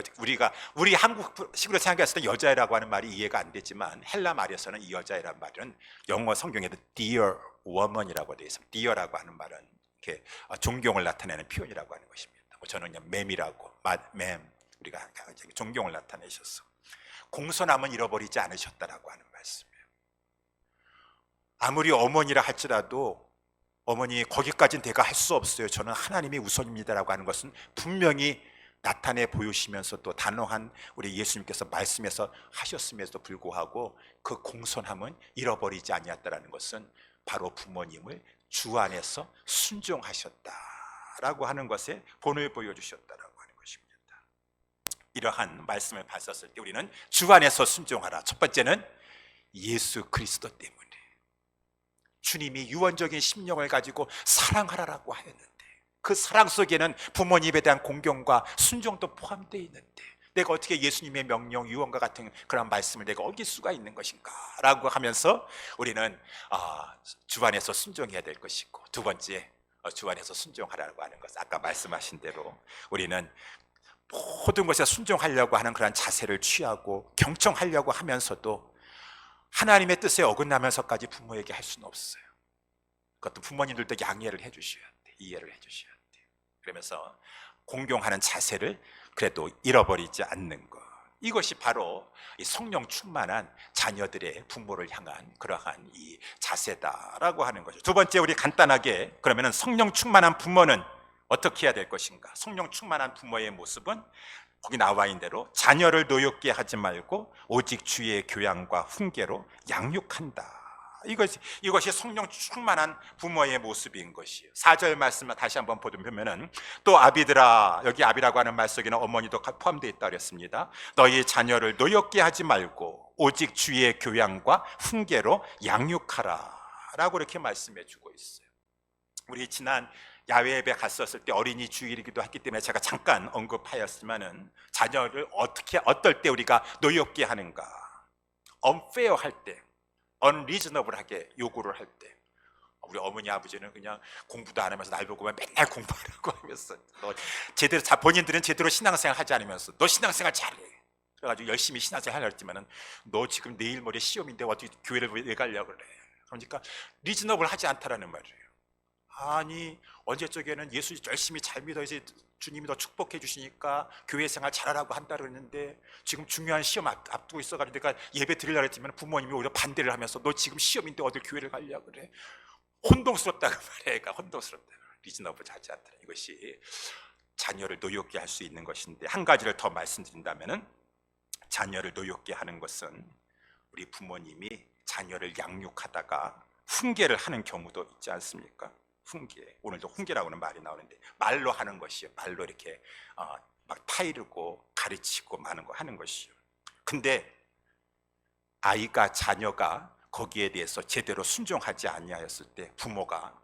Speaker 1: 우리 한국식으로 생각했을 때 여자애라고 하는 말이 이해가 안 되지만 헬라 말에서는 이 여자애란 말은 영어 성경에도 dear woman이라고 되어 있습니다. dear라고 하는 말은 이렇게 존경을 나타내는 표현이라고 하는 것입니다. 저는 그냥 맴이라고 맴 우리가 존경을 나타내셔서 공손함은 잃어버리지 않으셨다라고 하는 말씀이에요. 아무리 어머니라 할지라도 어머니 거기까지는 내가 할 수 없어요. 저는 하나님이 우선입니다라고 하는 것은 분명히 나타내 보이시면서 또 단호한 우리 예수님께서 말씀에서 하셨음에도 불구하고 그 공손함은 잃어버리지 아니었다라는 것은 바로 부모님을 주 안에서 순종하셨다라고 하는 것에 본을 보여주셨다라고 하는 것입니다. 이러한 말씀을 봤었을 때 우리는 주 안에서 순종하라. 첫 번째는 예수 그리스도 때문에 주님이 유언적인 심령을 가지고 사랑하라라고 하였는데 그 사랑 속에는 부모님에 대한 공경과 순종도 포함되어 있는데 내가 어떻게 예수님의 명령, 유언과 같은 그런 말씀을 내가 어길 수가 있는 것인가 라고 하면서 우리는 주 안에서 순종해야 될 것이고, 두 번째, 주 안에서 순종하라고 하는 것, 아까 말씀하신 대로 우리는 모든 것에 순종하려고 하는 그런 자세를 취하고 경청하려고 하면서도 하나님의 뜻에 어긋나면서까지 부모에게 할 수는 없어요. 그것도 부모님들도 양해를 해주셔야 돼, 이해를 해주셔야 돼. 그러면서 공경하는 자세를 그래도 잃어버리지 않는 것, 이것이 바로 이 성령 충만한 자녀들의 부모를 향한 그러한 이 자세다라고 하는 거죠. 두 번째, 우리 간단하게 그러면은 성령 충만한 부모는 어떻게 해야 될 것인가? 성령 충만한 부모의 모습은 거기 나와 있는 대로 자녀를 노엽게 하지 말고 오직 주의 교양과 훈계로 양육한다. 이것이 성령 충만한 부모의 모습인 것이에요. 4절 말씀을 다시 한번 보면은, 또 아비들아, 여기 아비라고 하는 말 속에는 어머니도 포함되어 있다 그랬습니다. 너희 자녀를 노엽게 하지 말고 오직 주의 교양과 훈계로 양육하라 라고 이렇게 말씀해 주고 있어요. 우리 지난 야외 예배 갔었을 때 어린이 주일이기도 했기 때문에 제가 잠깐 언급하였지만은, 자녀를 어떨 때 우리가 노엽게 하는가? unfair 할 때, unreasonable하게 요구를 할 때, 우리 어머니 아버지는 그냥 공부도 안 하면서 날 보고 맨날 공부하라고 하면서, 너 제대로, 본인들은 제대로 신앙생활 하지 않으면서 너 신앙생활 잘해, 그래가지고 열심히 신앙생활 하려 했지만은 너 지금 내일 모레 시험인데 어떻게 교회를 왜 가려고 그래? 그러니까 리즈너블 하지 않다라는 말이에요. 아니, 언제적에는 예수 열심히 잘 믿어 이제 주님이 더 축복해 주시니까 교회 생활 잘하라고 한다 그러는데, 지금 중요한 시험 앞두고 있어가지고 내가 예배 드리려고 했지만 부모님이 오히려 반대를 하면서 너 지금 시험인데 어딜 교회를 가려고 그래? 혼동스럽다고 말해. 그러니까 혼동스럽다. 리즈너블 하지 않다. 이것이 자녀를 노엽게 할 수 있는 것인데, 한 가지를 더 말씀드린다면은, 자녀를 노엽게 하는 것은 우리 부모님이 자녀를 양육하다가 훈계를 하는 경우도 있지 않습니까? 훈계, 오늘도 훈계라고는 말이 나오는데 말로 하는 것이요, 말로 이렇게 막 타이르고 가르치고 하는 것이요. 근데 아이가, 자녀가 거기에 대해서 제대로 순종하지 아니하였을 때 부모가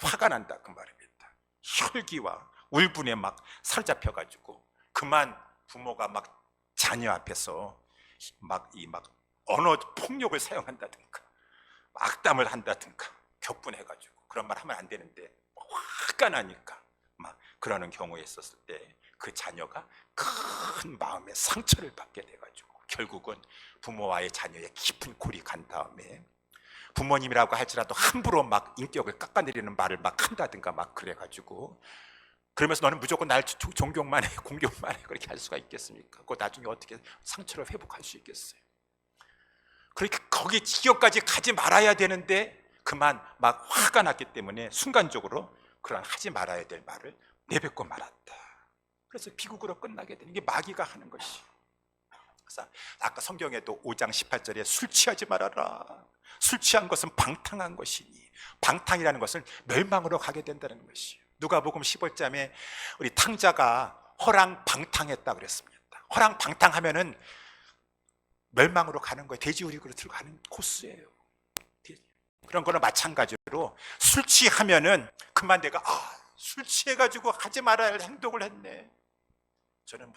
Speaker 1: 화가 난다 그 말입니다. 혈기와 울분에 막 사로잡혀가지고 그만 부모가 막 자녀 앞에서 막 언어 폭력을 사용한다든가 악담을 한다든가 격분해가지고 그런 말 하면 안 되는데 화가 나니까 막 그러는 경우에 있었을 때 그 자녀가 큰 마음의 상처를 받게 돼가지고 결국은 부모와의 자녀의 깊은 골이 간 다음에 부모님이라고 할지라도 함부로 막 인격을 깎아내리는 말을 막 한다든가 막 그래가지고, 그러면서 너는 무조건 날 존경만 해, 공경만 해, 그렇게 할 수가 있겠습니까? 그거 나중에 어떻게 상처를 회복할 수 있겠어요? 그렇게 거기 지경까지 가지 말아야 되는데 그만 막 화가 났기 때문에 순간적으로 그런 하지 말아야 될 말을 내뱉고 말았다. 그래서 비극으로 끝나게 되는 게 마귀가 하는 것이. 그래서 아까 성경에도 5장 18절에 술 취하지 말아라. 술 취한 것은 방탕한 것이니, 방탕이라는 것은 멸망으로 가게 된다는 것이에요. 누가복음 15장에 우리 탕자가 허랑방탕했다 그랬습니다. 허랑방탕하면은 멸망으로 가는 거예요. 돼지우리로 들어가는 코스예요. 그런 거는 마찬가지로 술 취하면은 그만 내가 술 취해가지고 하지 말아야 할 행동을 했네. 저는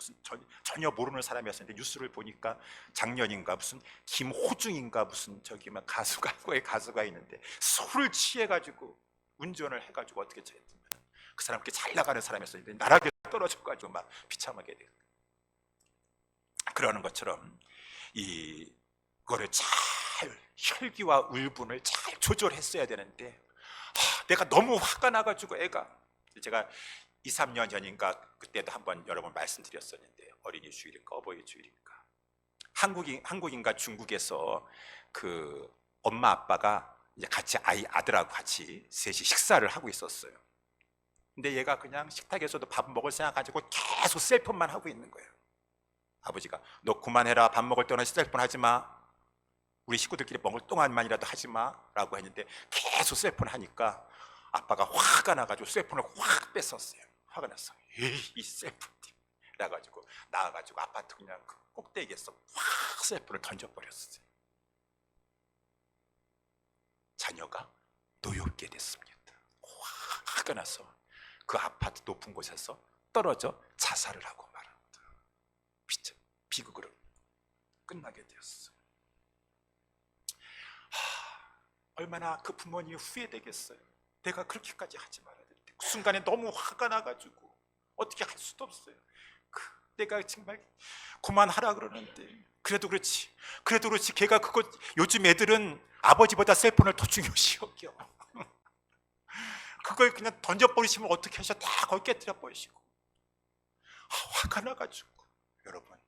Speaker 1: 전혀 모르는 사람이었는데 뉴스를 보니까 작년인가 무슨 김호중인가 무슨 저기 막 가수가 있는데 술을 취해가지고 운전을 해가지고 어떻게 했으면 그 사람 꽤 잘 나가는 사람이었는데 나락에 떨어져가지고 막 비참하게 돼요. 그러는 것처럼 이거를 잘 혈기와 울분을 잘 조절했어야 되는데 내가 너무 화가 나가지고 제가 2, 3년 전인가 그때도 한번 여러 번 말씀드렸었는데, 어린이 주일인가 어버이 주일인가 한국인가 중국에서 그 엄마 아빠가 이제 같이 아들하고 같이 셋이 식사를 하고 있었어요. 근데 얘가 그냥 식탁에서도 밥 먹을 생각 가지고 계속 셀폰만 하고 있는 거예요. 아버지가 너 그만해라, 밥 먹을 때는 셀폰 하지 마, 우리 식구들끼리 먹을 동안만이라도 하지 마 라고 했는데 계속 셀폰 하니까 아빠가 화가 나가지고 셀폰을 확 뺐었어요. 화가 났어. 이 셀폰 그래가지고 나와가지고 아파트 그냥 그 꼭대기에서 확 셀폰을 던져버렸어요. 자녀가 노엽게 됐습니다. 화가 나서 그 아파트 높은 곳에서 떨어져 자살을 하고 말았다. 얼마나 그 부모님이 후회되겠어요. 내가 그렇게까지 하지 말아야 되는데 그 순간에 너무 화가 나가지고 어떻게 할 수도 없어요. 내가 정말 그만하라 그러는데 그래도 그렇지 걔가 그거 요즘 애들은 아버지보다 셀폰을 더 중요시 여겨. 그걸 그냥 던져버리시면 어떻게 하셔? 다 거기 깨뜨려 버리시고. 화가 나가지고. 여러분,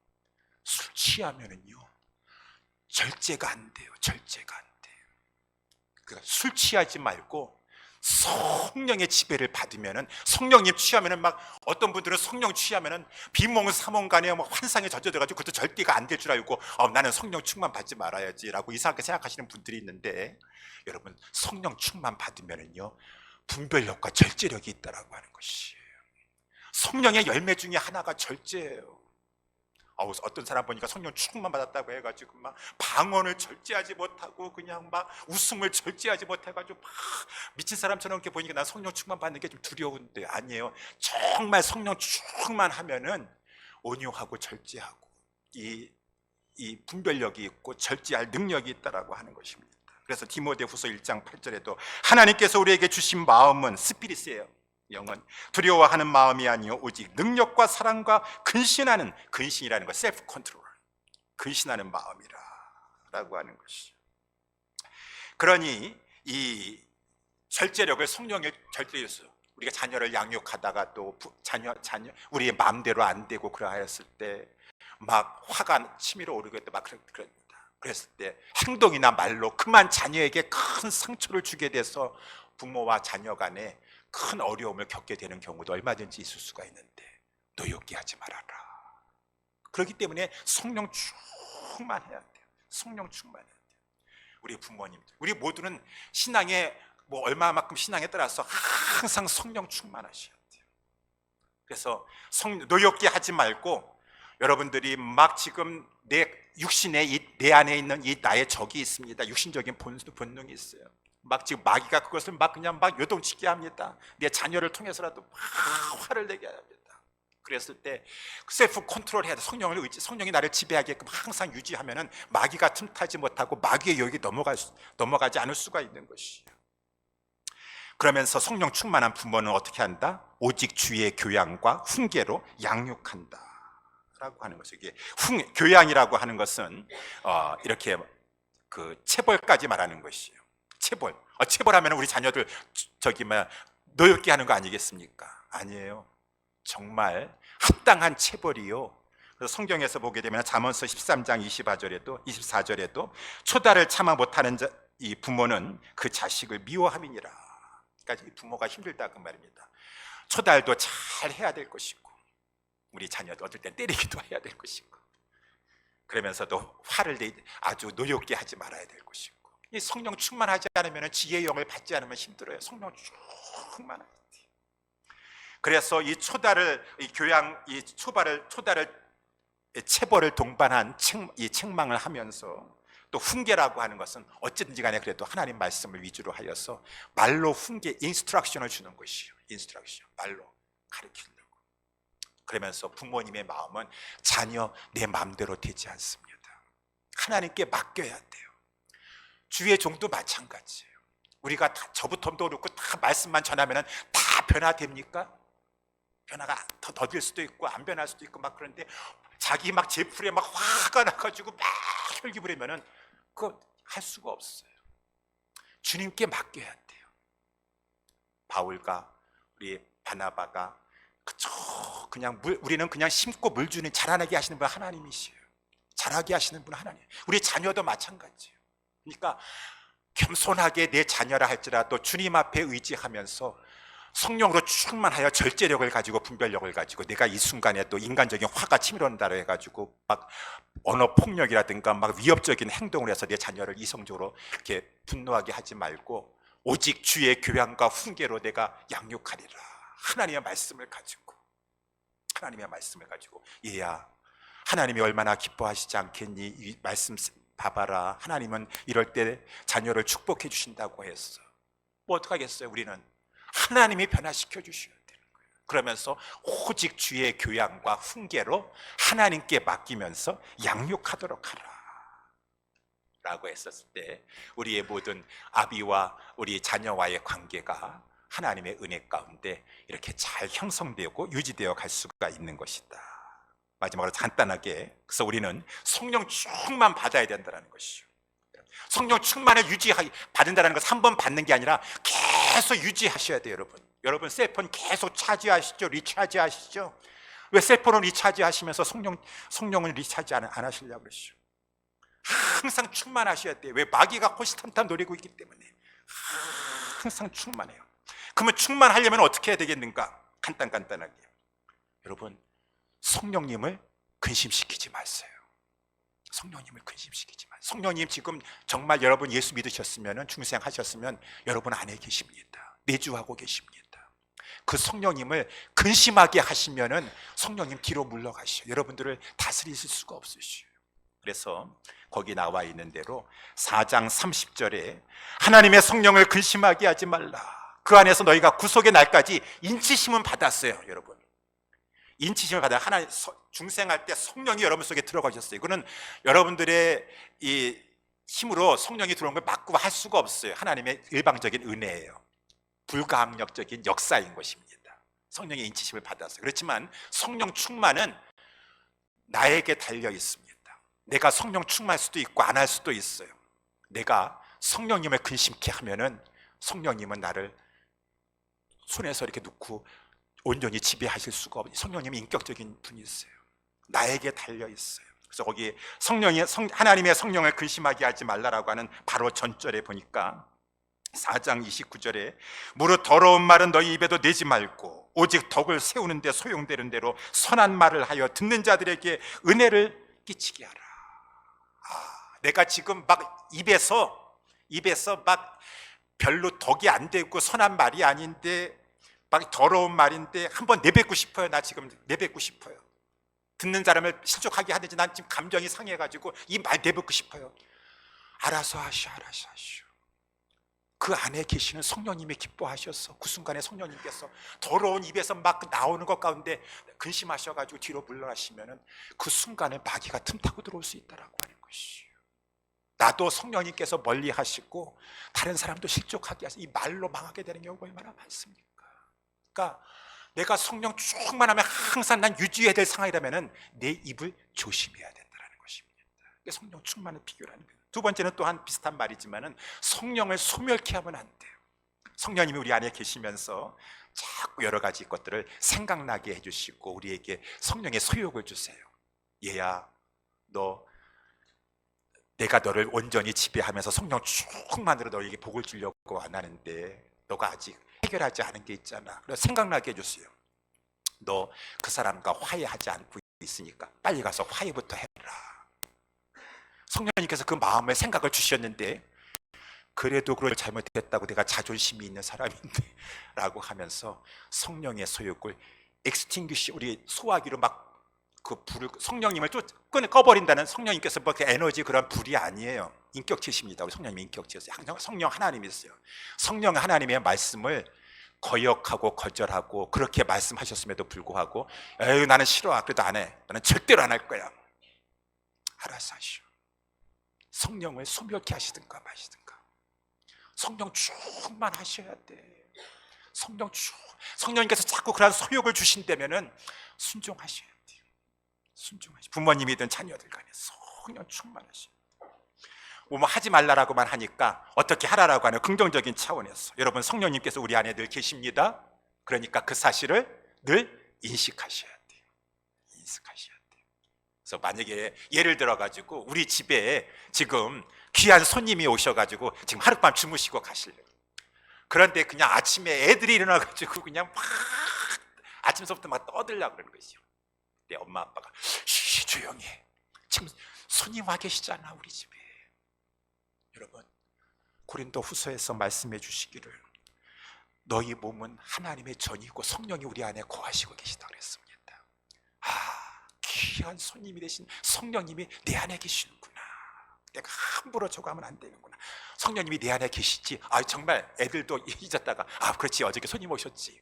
Speaker 1: 술 취하면은요 절제가 안 돼요. 절제가 안 돼요. 그러니까 술 취하지 말고 성령의 지배를 받으면은, 성령님 취하면은 막 어떤 분들은 성령 취하면은 비몽사몽간에 막 환상에 젖어들어가지고 그것도 절대가 안 될 줄 알고 나는 성령 충만 받지 말아야지라고 이상하게 생각하시는 분들이 있는데, 여러분 성령 충만 받으면은요 분별력과 절제력이 있다라고 하는 것이에요. 성령의 열매 중에 하나가 절제예요. 어떤 사람 보니까 성령 충만 받았다고 해가지고 막 방언을 절제하지 못하고 그냥 막 웃음을 절제하지 못해가지고 막 미친 사람처럼 이렇게 보니까 난 성령 충만 받는 게 좀 두려운데, 아니에요. 정말 성령 충만하면은 온유하고 절제하고 이 분별력이 있고 절제할 능력이 있다라고 하는 것입니다. 그래서 디모데후서 1장 8절에도 하나님께서 우리에게 주신 마음은 스피릿이에요. 영은 두려워하는 마음이 아니요 오직 능력과 사랑과 근신이라는 것, 셀프 컨트롤, 근신하는 마음이라고 하는 것이죠. 그러니 이 절제력을 성령의 절제에서 우리가 자녀를 양육하다가 또 자녀 우리의 마음대로 안 되고 그러하였을 때 막 화가 치밀어 오르고 막 그럽니다. 그랬을 때 행동이나 말로 그만 자녀에게 큰 상처를 주게 돼서 부모와 자녀 간에 큰 어려움을 겪게 되는 경우도 얼마든지 있을 수가 있는데 노엽게 하지 말아라. 그렇기 때문에 성령 충만해야 돼요. 성령 충만해야 돼요. 우리 부모님, 우리 모두는 신앙에 얼마만큼 신앙에 따라서 항상 성령 충만하셔야 돼요. 그래서 노엽게 하지 말고, 여러분들이 막 지금 내 안에 있는 이 나의 적이 있습니다. 육신적인 본능이 있어요. 막 지금 마귀가 그것을 그냥 요동치게 합니다. 내 자녀를 통해서라도 막 화를 내게 합니다. 그랬을 때 셀프 컨트롤 해야 돼. 성령이 나를 지배하게끔 항상 유지하면은 마귀가 틈타지 못하고 마귀의 유혹이 넘어가지 않을 수가 있는 것이에요. 그러면서 성령 충만한 부모는 어떻게 한다? 오직 주의 교양과 훈계로 양육한다 라고 하는 것이죠. 이게 교양이라고 하는 것은 이렇게 그 체벌까지 말하는 것이에요. 체벌하면 우리 자녀들 노엽게 하는 거 아니겠습니까? 아니에요. 정말 합당한 체벌이요. 그래서 성경에서 보게 되면 잠언서 13장 24절에도 초달을 참아 못하는 이 부모는 그 자식을 미워함이니라. 그러니까 이 부모가 힘들다 그 말입니다. 초달도 잘 해야 될 것이고, 우리 자녀도 어떨 땐 때리기도 해야 될 것이고, 그러면서도 화를 아주 노엽게 하지 말아야 될 것이고, 이 성령 충만하지 않으면, 지혜의 영을 받지 않으면 힘들어요. 성령 충만해야 돼요. 그래서 이 초달을 체벌을 동반한 이 책망을 하면서, 또 훈계라고 하는 것은 어쨌든지 간에 그래도 하나님 말씀을 위주로 하여서 말로 훈계, 인스트럭션을 주는 것이에요. 인스트럭션, 말로 가르치려고. 그러면서 부모님의 마음은 자녀 내 마음대로 되지 않습니다. 하나님께 맡겨야 돼요. 주의 종도 마찬가지예요. 우리가 저부터도 그렇고 다 말씀만 전하면 다 변화됩니까? 변화가 더 더딜 수도 있고 안 변할 수도 있고 막 그런데, 자기 제풀에 화가 나가지고 혈기 부리면은 그거 할 수가 없어요. 주님께 맡겨야 돼요. 바울과 우리 바나바가 우리는 그냥 심고 물 주는, 자라나게 하시는 분 하나님이시에요. 자라게 하시는 분 하나님. 우리 자녀도 마찬가지예요. 그러니까 겸손하게 내 자녀라 할지라도 주님 앞에 의지하면서 성령으로 충만하여 절제력을 가지고 분별력을 가지고, 내가 이 순간에 또 인간적인 화가 치밀어온다고 해가지고 언어 폭력이라든가 위협적인 행동을 해서 내 자녀를 이성적으로 이렇게 분노하게 하지 말고, 오직 주의 교양과 훈계로 내가 양육하리라. 하나님의 말씀을 가지고 얘야, 하나님이 얼마나 기뻐하시지 않겠니? 이 말씀 봐봐라. 하나님은 이럴 때 자녀를 축복해 주신다고 했어. 어떡하겠어요? 우리는 하나님이 변화시켜 주셔야 되는 거예요. 그러면서 오직 주의 교양과 훈계로 하나님께 맡기면서 양육하도록 하라. 라고 했었을 때 우리의 모든 아비와 우리 자녀와의 관계가 하나님의 은혜 가운데 이렇게 잘 형성되고 유지되어 갈 수가 있는 것이다. 마지막으로 간단하게, 그래서 우리는 성령 충만 받아야 된다는 것이죠. 성령 충만을 받는다는 것은 한 번 받는 게 아니라 계속 유지하셔야 돼요. 여러분 셀폰 계속 차지하시죠. 리차지 하시죠. 왜 셀폰을 리차지 하시면서 성령을 리차지 안 하시려고 그러시죠? 항상 충만하셔야 돼요. 왜? 마귀가 호시탐탐 노리고 있기 때문에 항상 충만해요. 그러면 충만하려면 어떻게 해야 되겠는가? 간단하게, 여러분 성령님을 근심시키지 마세요. 성령님을 근심시키지 마세요. 성령님 지금 정말 여러분 예수 믿으셨으면, 중생하셨으면 여러분 안에 계십니다. 내주하고 계십니다. 그 성령님을 근심하게 하시면은 성령님 뒤로 물러가시죠. 여러분들을 다스리실 수가 없으시죠. 그래서 거기 나와 있는 대로 4장 30절에 하나님의 성령을 근심하게 하지 말라. 그 안에서 너희가 구속의 날까지 인치심은 받았어요. 여러분 인치심을 받아 하나님 중생할 때 성령이 여러분 속에 들어가셨어요. 이거는 여러분들의 이 힘으로 성령이 들어온 걸 막고 할 수가 없어요. 하나님의 일방적인 은혜예요. 불가항력적인 역사인 것입니다. 성령의 인치심을 받았어요. 그렇지만 성령 충만은 나에게 달려 있습니다. 내가 성령 충만할 수도 있고 안 할 수도 있어요. 내가 성령님을 근심케 하면은 성령님은 나를 손에서 이렇게 놓고 온전히 지배하실 수가 없어요. 성령님이 인격적인 분이세요. 나에게 달려 있어요. 그래서 거기 하나님의 성령을 근심하게 하지 말라라고 하는 바로 전절에 보니까 4장 29절에 무릇 더러운 말은 너희 입에도 내지 말고 오직 덕을 세우는 데 소용되는 대로 선한 말을 하여 듣는 자들에게 은혜를 끼치게 하라. 내가 지금 막 입에서 막 별로 덕이 안 되고 선한 말이 아닌데 막 더러운 말인데 한번 내뱉고 싶어요. 나 지금 내뱉고 싶어요. 듣는 사람을 실족하게 하든지 난 지금 감정이 상해가지고 이 말 내뱉고 싶어요. 알아서 하시오. 그 안에 계시는 성령님이 기뻐하셔서 그 순간에 성령님께서 더러운 입에서 막 나오는 것 가운데 근심하셔가지고 뒤로 물러나시면은 그 순간에 마귀가 틈타고 들어올 수 있다라고 하는 것이에요. 나도 성령님께서 멀리 하시고 다른 사람도 실족하게 하셔서 이 말로 망하게 되는 경우가 얼마나 많습니까? 그러니까 내가 성령 충만하면 항상 난 유지해야 될 상황이라면은 내 입을 조심해야 된다는 것입니다. 성령 충만을 비교하는 거예요. 두 번째는 또한 비슷한 말이지만은 성령을 소멸케 하면 안 돼요. 성령님이 우리 안에 계시면서 자꾸 여러 가지 것들을 생각나게 해주시고 우리에게 성령의 소욕을 주세요. 얘야, 내가 너를 온전히 지배하면서 성령 충만으로 너에게 복을 주려고 안 하는데 너가 아직 해결하지 않은 게 있잖아. 그래서 생각나게 해주세요. 너 그 사람과 화해하지 않고 있으니까 빨리 가서 화해부터 해라. 성령님께서 그 마음의 생각을 주셨는데 그래도 그걸 잘못했다고 내가 자존심이 있는 사람인데 라고 하면서 성령의 소욕을 extinguish, 우리 소화기로 막 그 불을, 성령님을 또 꺼버린다는, 성령님께서 뭐 그 에너지 그런 불이 아니에요. 인격체십니다. 우리 성령님이 인격체였어요. 성령 하나님이었어요. 성령 하나님의 말씀을 거역하고 거절하고 그렇게 말씀하셨음에도 불구하고 에휴 나는 싫어, 그래도 안 해, 나는 절대로 안 할 거야. 알아서 하시오. 성령을 소멸케 하시든가 마시든가. 성령 충만하셔야 돼. 성령님께서 자꾸 그런 소욕을 주신다면은 순종하셔야 돼요. 부모님이든 자녀들 간에 성령 충만하셔야 돼요. 뭐 하지 말라라고만 하니까 어떻게 하라라고 하는 긍정적인 차원에서 여러분 성령님께서 우리 안에 늘 계십니다. 그러니까 그 사실을 늘 인식하셔야 돼요. 그래서 만약에 예를 들어가지고 우리 집에 지금 귀한 손님이 오셔가지고 지금 하룻밤 주무시고 가실래요. 그런데 그냥 아침에 애들이 일어나가지고 그냥 막 아침서부터 막 떠들려고 그러는 거죠. 내 엄마 아빠가 쉬 조용히 해. 지금 손님 와 계시잖아 우리 집에. 여러분 고린도 후서에서 말씀해 주시기를 너희 몸은 하나님의 전이고 성령이 우리 안에 거하시고 계시다 그랬습니다. 귀한 손님이 되신 성령님이 내 안에 계시는구나. 내가 함부로 저거 하면 안 되는구나. 성령님이 내 안에 계시지. 정말 애들도 잊었다가 그렇지 어저께 손님 오셨지.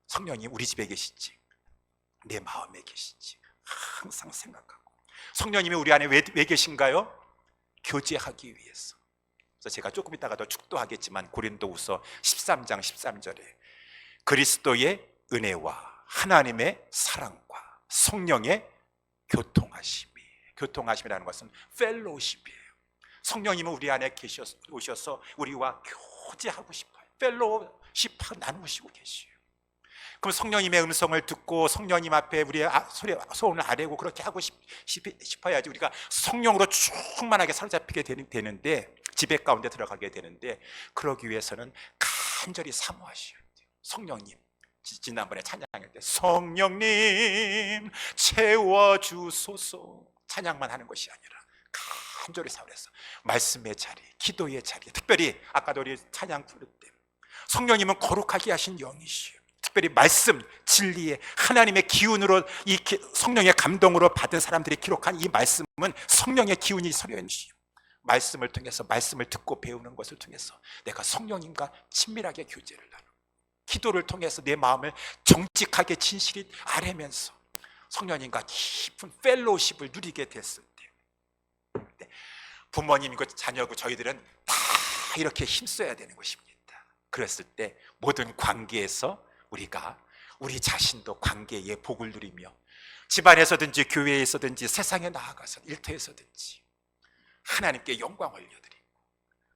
Speaker 1: 성령님 우리 집에 계시지. 내 마음에 계시지. 항상 생각하고. 성령님이 우리 안에 왜 계신가요? 교제하기 위해서. 그래서 제가 조금 이따가도 축도하겠지만 고린도후서 13장 13절에 그리스도의 은혜와 하나님의 사랑과 성령의 교통하심이라는 것은 펠로우십이에요. 성령님은 우리 안에 오셔서 우리와 교제하고 싶어요. 펠로우십 나누시고 계시요. 그럼 성령님의 음성을 듣고 성령님 앞에 우리의 소원을 아뢰고 그렇게 하고 싶어야지 우리가 성령으로 충만하게 사로잡히게 되는데, 지배 가운데 들어가게 되는데, 그러기 위해서는 간절히 사모하셔야 돼요. 성령님, 지난번에 찬양할 때 성령님 채워주소서 찬양만 하는 것이 아니라 간절히 사모해서 말씀의 자리, 기도의 자리, 특별히 아까도 우리 찬양 부를 때 성령님은 거룩하게 하신 영이시요, 특별히 말씀, 진리의 하나님의 기운으로, 이 성령의 감동으로 받은 사람들이 기록한 이 말씀은 성령의 기운이 서려있는 말씀을 통해서, 말씀을 듣고 배우는 것을 통해서 내가 성령님과 친밀하게 교제를 나누고, 기도를 통해서 내 마음을 정직하게 진실히 아뢰면서 성령님과 깊은 펠로우십을 누리게 됐을 때, 부모님이고 자녀고 저희들은 다 이렇게 힘써야 되는 것입니다. 그랬을 때 모든 관계에서 우리가 우리 자신도 관계의 복을 누리며, 집안에서든지 교회에서든지 세상에 나아가서 일터에서든지 하나님께 영광 올려드리고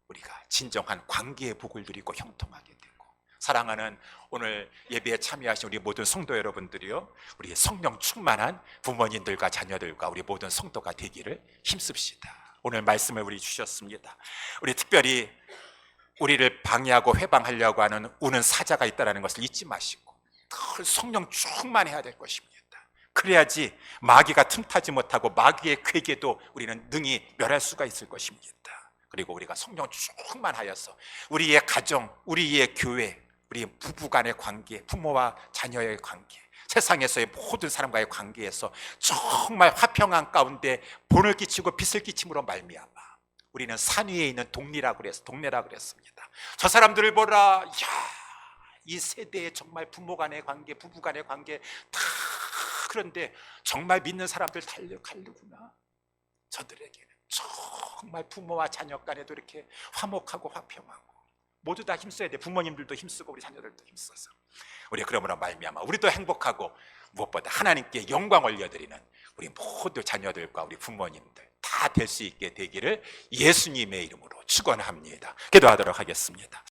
Speaker 1: 우리가 진정한 관계의 복을 누리고 형통하게 되고, 사랑하는 오늘 예배에 참여하신 우리 모든 성도 여러분들이요, 우리 성령 충만한 부모님들과 자녀들과 우리 모든 성도가 되기를 힘씁시다. 오늘 말씀을 우리 주셨습니다. 우리 특별히 우리를 방해하고 회방하려고 하는 우는 사자가 있다는 것을 잊지 마시고 늘 성령 충만해야 될 것입니다. 그래야지 마귀가 틈타지 못하고 마귀의 괴계도 우리는 능히 멸할 수가 있을 것입니다. 그리고 우리가 성령 충만하여서 우리의 가정, 우리의 교회, 우리 부부간의 관계, 부모와 자녀의 관계, 세상에서의 모든 사람과의 관계에서 정말 화평한 가운데 본을 끼치고 빛을 끼침으로 말미암아 우리는 산 위에 있는 동네라고 그랬습니다. 저 사람들을 보라, 이 세대의 정말 부모 간의 관계, 부부 간의 관계 다, 그런데 정말 믿는 사람들 다르구나. 저들에게는 정말 부모와 자녀 간에도 이렇게 화목하고 화평하고 모두 다 힘써야 돼. 부모님들도 힘쓰고 우리 자녀들도 힘써서 우리 그러므로 말미암아 우리도 행복하고 무엇보다 하나님께 영광 올려드리는 우리 모두 자녀들과 우리 부모님들 다 될 수 있게 되기를 예수님의 이름으로 축원합니다. 기도하도록 하겠습니다.